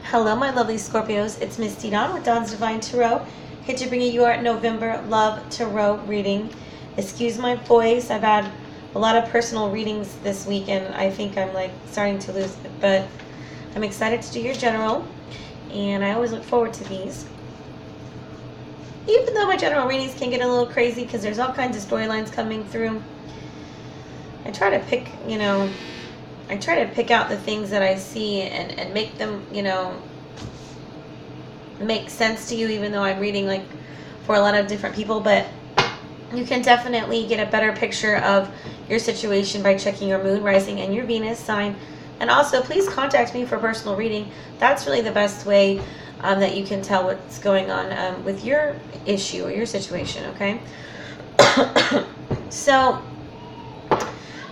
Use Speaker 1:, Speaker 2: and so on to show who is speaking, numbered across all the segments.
Speaker 1: Hello, my lovely Scorpios. It's Miss T Dawn with Dawn's Divine Tarot, here to bring you your November Love Tarot reading. Excuse my voice. I've had a lot of personal readings this week, and I think I'm starting to lose it. But I'm excited to do your general, and I always look forward to these. Even though my general readings can get a little crazy because there's all kinds of storylines coming through, I try to pick, out the things that I see and make them, make sense to you, even though I'm reading for a lot of different people. But you can definitely get a better picture of your situation by checking your moon, rising, and your Venus sign. And also, please contact me for personal reading. That's really the best way that you can tell what's going on with your issue or your situation, okay? So,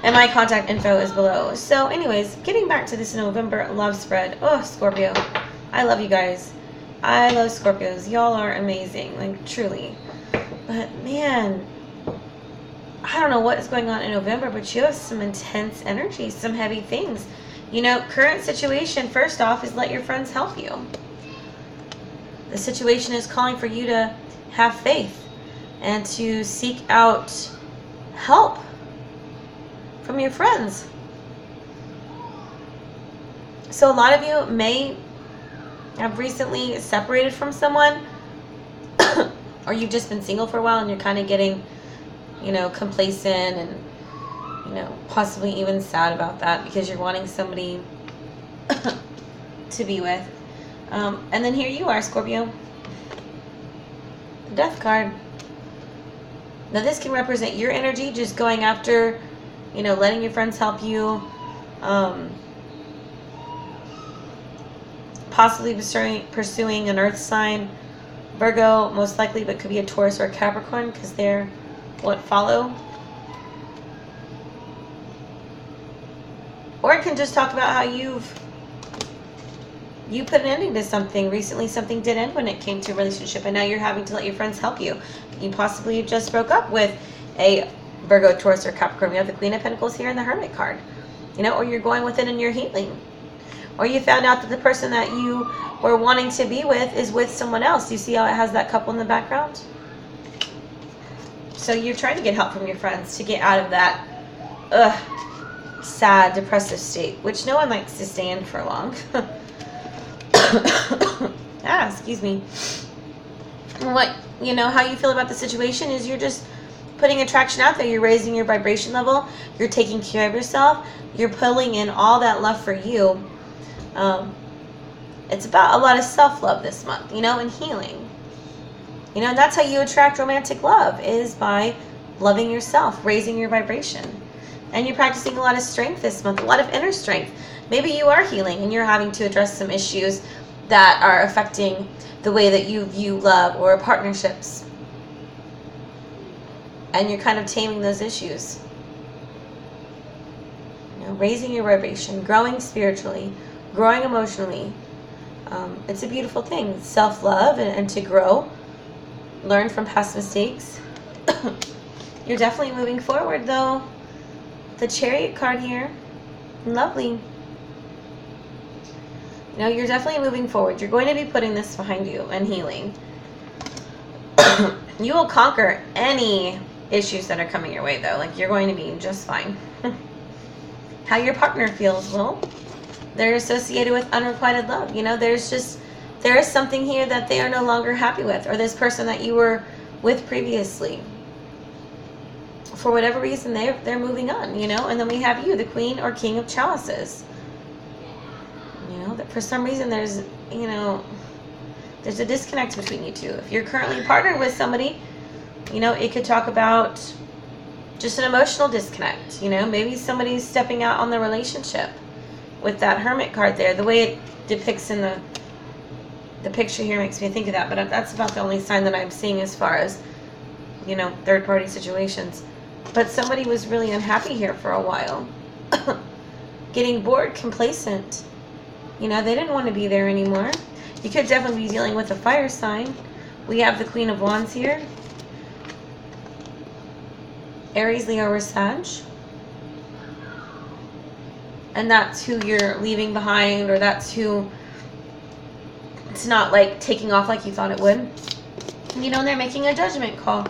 Speaker 1: and my contact info is below. So anyways, getting back to this November love spread. Oh, Scorpio. I love you guys. I love Scorpios. Y'all are amazing. Truly. But man, I don't know what is going on in November, but you have some intense energy, some heavy things. Current situation, first off, is let your friends help you. The situation is calling for you to have faith and to seek out help from your friends. So a lot of you may have recently separated from someone or you've just been single for a while and you're kind of getting, complacent and, possibly even sad about that because you're wanting somebody to be with. And then here you are, Scorpio. The Death card. Now this can represent your energy just going after, letting your friends help you. Possibly pursuing an earth sign. Virgo, most likely, but could be a Taurus or a Capricorn because they're what follow. Or it can just talk about how you put an ending to something. Recently something did end when it came to a relationship, and now you're having to let your friends help you. You possibly just broke up with a Virgo, Taurus, or Capricorn. We have the Queen of Pentacles here and the Hermit card. Or you're going within and you're healing. Or you found out that the person that you were wanting to be with is with someone else. You see how it has that couple in the background? So you're trying to get help from your friends to get out of that sad, depressive state, which no one likes to stay in for long. Excuse me. How you feel about the situation is you're just putting attraction out there. You're raising your vibration level. You're taking care of yourself. You're pulling in all that love for you. It's about a lot of self-love this month, and healing. And that's how you attract romantic love, is by loving yourself, raising your vibration. And you're practicing a lot of strength this month, a lot of inner strength. Maybe you are healing and you're having to address some issues that are affecting the way that you view love or partnerships. And you're kind of taming those issues. Raising your vibration, growing spiritually, growing emotionally. It's a beautiful thing. Self-love and to grow. Learn from past mistakes. You're definitely moving forward, though. The Chariot card here. Lovely. You're definitely moving forward. You're going to be putting this behind you and healing. You will conquer any issues that are coming your way, though. You're going to be just fine. How your partner feels, well, they're associated with unrequited love. There is something here that they are no longer happy with, or this person that you were with previously. For whatever reason, they're moving on, and then we have you, the Queen or King of Chalices. That for some reason there's a disconnect between you two. If you're currently partnered with somebody, it could talk about just an emotional disconnect. Maybe somebody's stepping out on the relationship with that Hermit card there. The way it depicts in the picture here makes me think of that, but that's about the only sign that I'm seeing as far as, third-party situations. But somebody was really unhappy here for a while. Getting bored, complacent. They didn't want to be there anymore. You could definitely be dealing with a fire sign. We have the Queen of Wands here. Aries, Leo, or Sag. and that's who you're leaving behind, or that's who It's not like taking off like you thought it would. You know, and they're making a judgment call.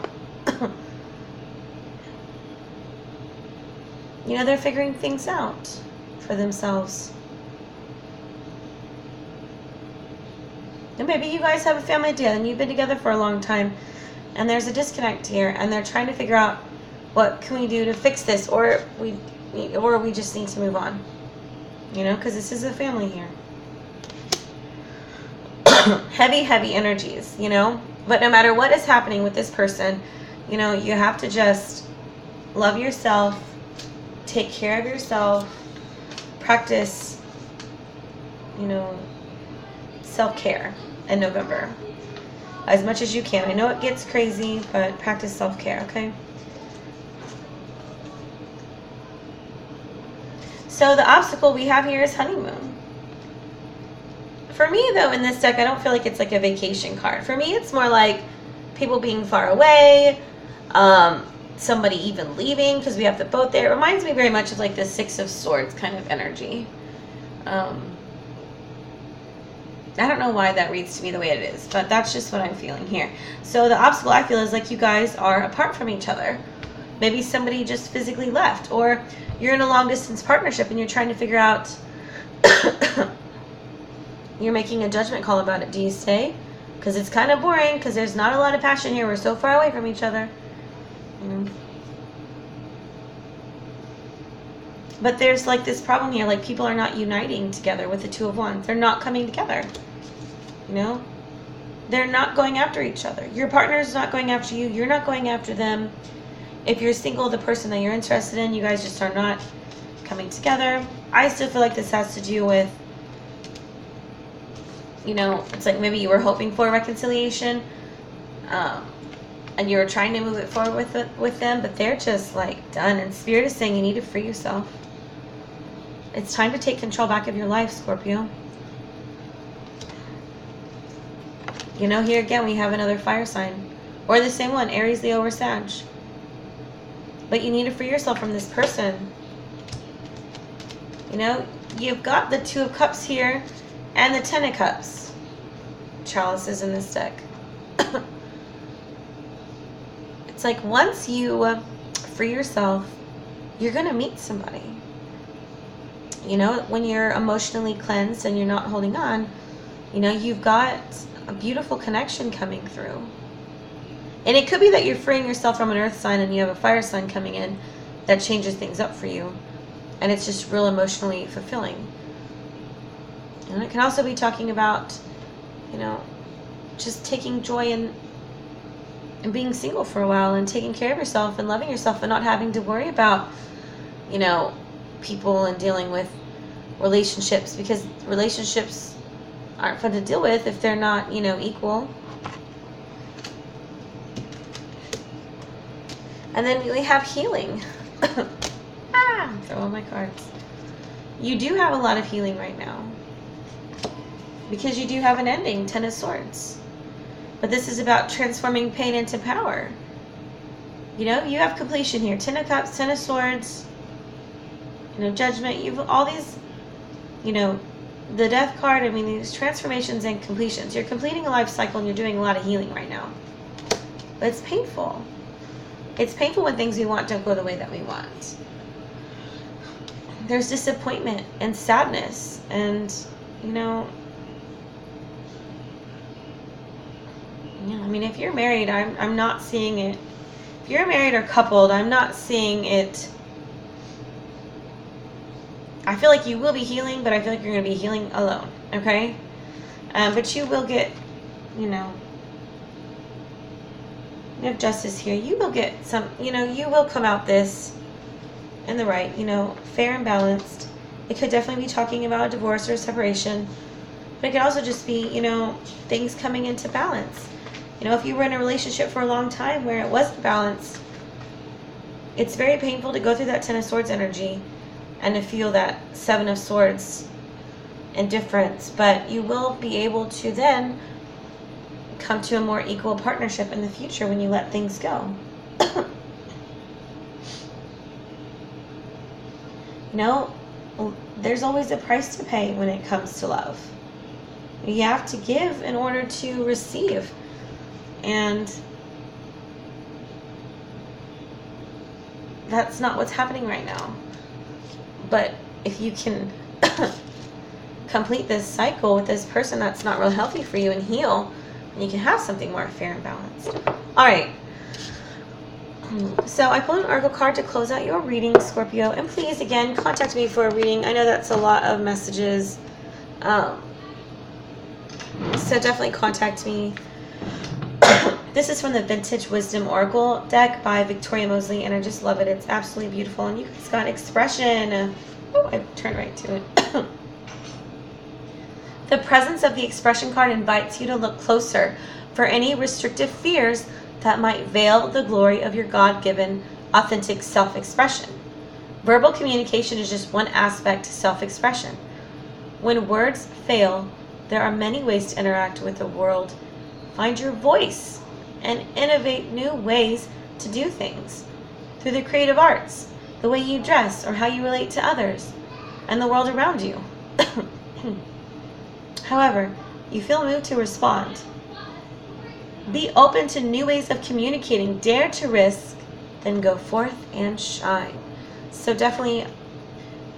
Speaker 1: You know, they're figuring things out for themselves. And maybe you guys have a family together and you've been together for a long time and there's a disconnect here and they're trying to figure out what can we do to fix this, or we just need to move on. You know, because this is a family here. Heavy energies, you know. But no matter what is happening with this person, you know, you have to just love yourself, take care of yourself, practice, you know, self-care in November as much as you can. I know it gets crazy, but practice self-care, okay? So the obstacle we have here is honeymoon. For me, though, in this deck, I don't feel like it's like a vacation card. For me, it's more like people being far away, somebody even leaving, because we have the boat there. It reminds me very much of like the Six of Swords kind of energy. I don't know why that reads to me the way it is, but that's just what I'm feeling here. So the obstacle I feel is like you guys are apart from each other. Maybe somebody just physically left, or you're in a long distance partnership and you're trying to figure out you're making a judgment call about it. Do you stay? Because it's kind of boring, because there's not a lot of passion here. We're so far away from each other. But there's like this problem here, like people are not uniting together with the Two of Wands. They're not coming together. You know? They're not going after each other. Your partner is not going after you. You're not going after them. If you're single, the person that you're interested in, you guys just are not coming together. I still feel like this has to do with, you know, it's like maybe you were hoping for reconciliation, and you were trying to move it forward with them, but they're just like done. And Spirit is saying you need to free yourself. It's time to take control back of your life, Scorpio. You know, here again we have another fire sign, or the same one, Aries, Leo, or Sag. But you need to free yourself from this person. You know, you've got the Two of Cups here and the Ten of Cups. Chalices in this deck. It's like once you free yourself, you're going to meet somebody. You know, when you're emotionally cleansed and you're not holding on, you know, you've got a beautiful connection coming through. And it could be that you're freeing yourself from an earth sign and you have a fire sign coming in that changes things up for you. And it's just real emotionally fulfilling. And it can also be talking about, you know, just taking joy in being single for a while and taking care of yourself and loving yourself and not having to worry about, you know, people and dealing with relationships, because relationships aren't fun to deal with if they're not, you know, equal. And then we have healing. Throw all my cards. You do have a lot of healing right now, because you do have an ending, Ten of Swords. But this is about transforming pain into power. You know, you have completion here. Ten of Cups, Ten of Swords, you know, Judgment. You've all these, you know, the Death card. I mean, these transformations and completions. You're completing a life cycle and you're doing a lot of healing right now. But it's painful. It's painful when things we want don't go the way that we want. There's disappointment and sadness, and, you know, I mean, if you're married, I'm not seeing it. If you're married or coupled, I'm not seeing it. I feel like you will be healing, but I feel like you're going to be healing alone, okay? But you will get, you know, you have Justice here. You will get some, you know, you will come out this in the right, you know, fair and balanced. It could definitely be talking about a divorce or a separation, but it could also just be, you know, things coming into balance. You know, if you were in a relationship for a long time where it wasn't balanced, it's very painful to go through that Ten of Swords energy and to feel that Seven of Swords indifference, but you will be able to then come to a more equal partnership in the future when you let things go. You know, there's always a price to pay when it comes to love. You have to give in order to receive. And that's not what's happening right now. But if you can complete this cycle with this person that's not real healthy for you and heal, you can have something more fair and balanced. All right. So I pulled an oracle card to close out your reading, Scorpio. And please, again, contact me for a reading. I know that's a lot of messages. So definitely contact me. This is from the Vintage Wisdom Oracle deck by Victoria Mosley, and I just love it. It's absolutely beautiful. And you guys got expression. Oh, I turned right to it. The presence of the expression card invites you to look closer for any restrictive fears that might veil the glory of your God-given authentic self-expression. Verbal communication is just one aspect to self-expression. When words fail, there are many ways to interact with the world. Find your voice and innovate new ways to do things through the creative arts, the way you dress, or how you relate to others and the world around you. However, you feel moved to respond. Be open to new ways of communicating. Dare to risk, then go forth and shine. So definitely,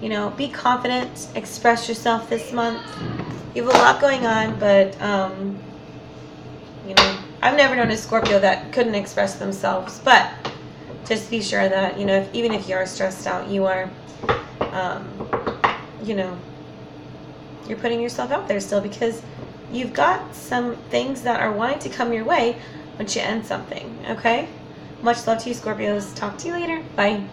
Speaker 1: be confident. Express yourself this month. You have a lot going on, but, I've never known a Scorpio that couldn't express themselves. But just be sure that, even if you are stressed out, you are, you're putting yourself out there still, because you've got some things that are wanting to come your way once you end something, okay? Much love to you, Scorpios. Talk to you later. Bye.